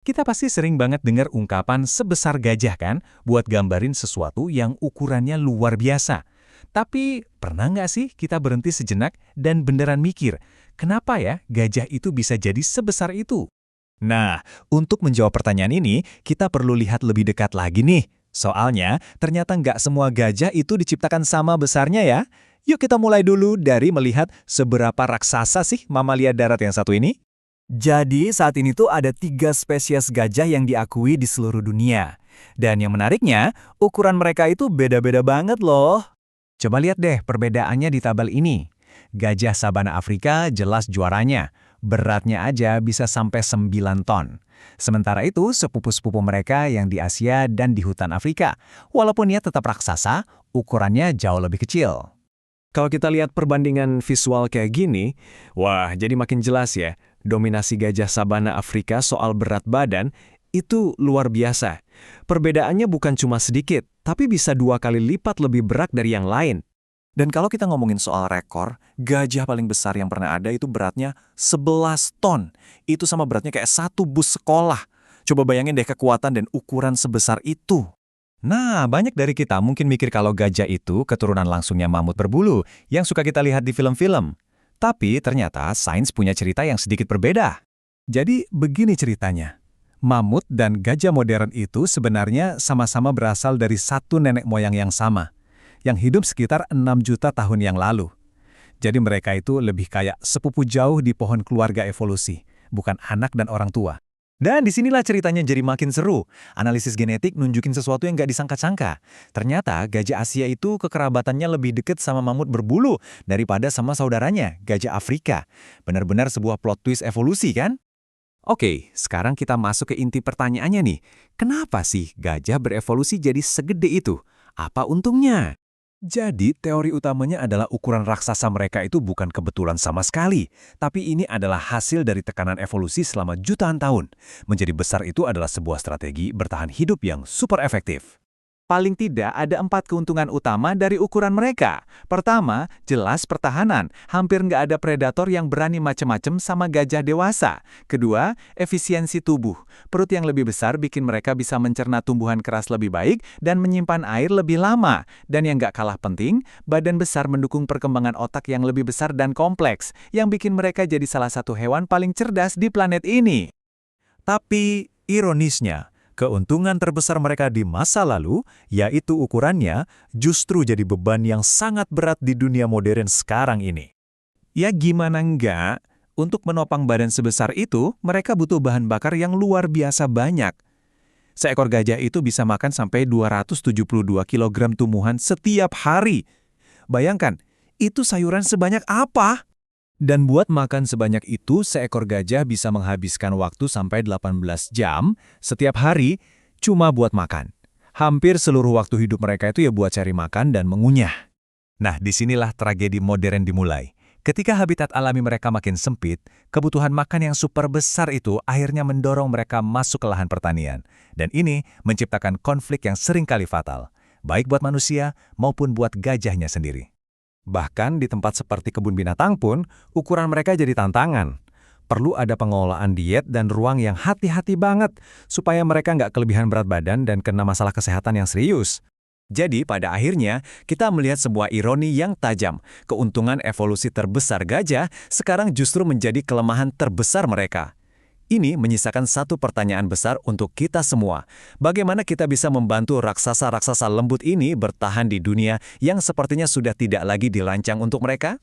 Kita pasti sering banget dengar ungkapan sebesar gajah kan, buat gambarin sesuatu yang ukurannya luar biasa. Tapi pernah nggak sih kita berhenti sejenak dan beneran mikir, kenapa ya gajah itu bisa jadi sebesar itu? Nah, untuk menjawab pertanyaan ini, kita perlu lihat lebih dekat lagi nih. Soalnya, ternyata nggak semua gajah itu diciptakan sama besarnya ya. Yuk kita mulai dulu dari melihat seberapa raksasa sih mamalia darat yang satu ini. Jadi saat ini tuh ada 3 spesies gajah yang diakui di seluruh dunia. Dan yang menariknya, ukuran mereka itu beda-beda banget loh. Coba lihat deh perbedaannya di tabel ini. Gajah sabana Afrika jelas juaranya. Beratnya aja bisa sampai 9 ton. Sementara itu, sepupu-sepupu mereka yang di Asia dan di hutan Afrika. Walaupun ia tetap raksasa, ukurannya jauh lebih kecil. Kalau kita lihat perbandingan visual kayak gini, wah jadi makin jelas ya, dominasi gajah sabana Afrika soal berat badan itu luar biasa. Perbedaannya bukan cuma sedikit, tapi bisa 2 kali lipat lebih berat dari yang lain. Dan kalau kita ngomongin soal rekor, gajah paling besar yang pernah ada itu beratnya 11 ton. Itu sama beratnya kayak 1 bus sekolah. Coba bayangin deh kekuatan dan ukuran sebesar itu. Nah, banyak dari kita mungkin mikir kalau gajah itu keturunan langsungnya mamut berbulu yang suka kita lihat di film-film. Tapi ternyata sains punya cerita yang sedikit berbeda. Jadi begini ceritanya. Mamut dan gajah modern itu sebenarnya sama-sama berasal dari satu nenek moyang yang sama, yang hidup sekitar 6 juta tahun yang lalu. Jadi mereka itu lebih kayak sepupu jauh di pohon keluarga evolusi, bukan anak dan orang tua. Dan disinilah ceritanya jadi makin seru. Analisis genetik nunjukin sesuatu yang nggak disangka-sangka. Ternyata gajah Asia itu kekerabatannya lebih deket sama mamut berbulu daripada sama saudaranya, gajah Afrika. Benar-benar sebuah plot twist evolusi kan? Oke, sekarang kita masuk ke inti pertanyaannya nih. Kenapa sih gajah berevolusi jadi segede itu? Apa untungnya? Jadi, teori utamanya adalah ukuran raksasa mereka itu bukan kebetulan sama sekali, tapi ini adalah hasil dari tekanan evolusi selama jutaan tahun. Menjadi besar itu adalah sebuah strategi bertahan hidup yang super efektif. Paling tidak ada 4 keuntungan utama dari ukuran mereka. Pertama, jelas pertahanan. Hampir nggak ada predator yang berani macam-macam sama gajah dewasa. Kedua, efisiensi tubuh. Perut yang lebih besar bikin mereka bisa mencerna tumbuhan keras lebih baik dan menyimpan air lebih lama. Dan yang nggak kalah penting, badan besar mendukung perkembangan otak yang lebih besar dan kompleks, yang bikin mereka jadi salah satu hewan paling cerdas di planet ini. Tapi, ironisnya, keuntungan terbesar mereka di masa lalu, yaitu ukurannya, justru jadi beban yang sangat berat di dunia modern sekarang ini. Ya gimana enggak, untuk menopang badan sebesar itu, mereka butuh bahan bakar yang luar biasa banyak. Seekor gajah itu bisa makan sampai 272 kilogram tumbuhan setiap hari. Bayangkan, itu sayuran sebanyak apa? Dan buat makan sebanyak itu, seekor gajah bisa menghabiskan waktu sampai 18 jam setiap hari cuma buat makan. Hampir seluruh waktu hidup mereka itu ya buat cari makan dan mengunyah. Nah, disinilah tragedi modern dimulai. Ketika habitat alami mereka makin sempit, kebutuhan makan yang super besar itu akhirnya mendorong mereka masuk ke lahan pertanian. Dan ini menciptakan konflik yang seringkali fatal, baik buat manusia maupun buat gajahnya sendiri. Bahkan di tempat seperti kebun binatang pun, ukuran mereka jadi tantangan. Perlu ada pengelolaan diet dan ruang yang hati-hati banget, supaya mereka nggak kelebihan berat badan dan kena masalah kesehatan yang serius. Jadi pada akhirnya, kita melihat sebuah ironi yang tajam. Keuntungan evolusi terbesar gajah sekarang justru menjadi kelemahan terbesar mereka. Ini menyisakan satu pertanyaan besar untuk kita semua. Bagaimana kita bisa membantu raksasa-raksasa lembut ini bertahan di dunia yang sepertinya sudah tidak lagi dirancang untuk mereka?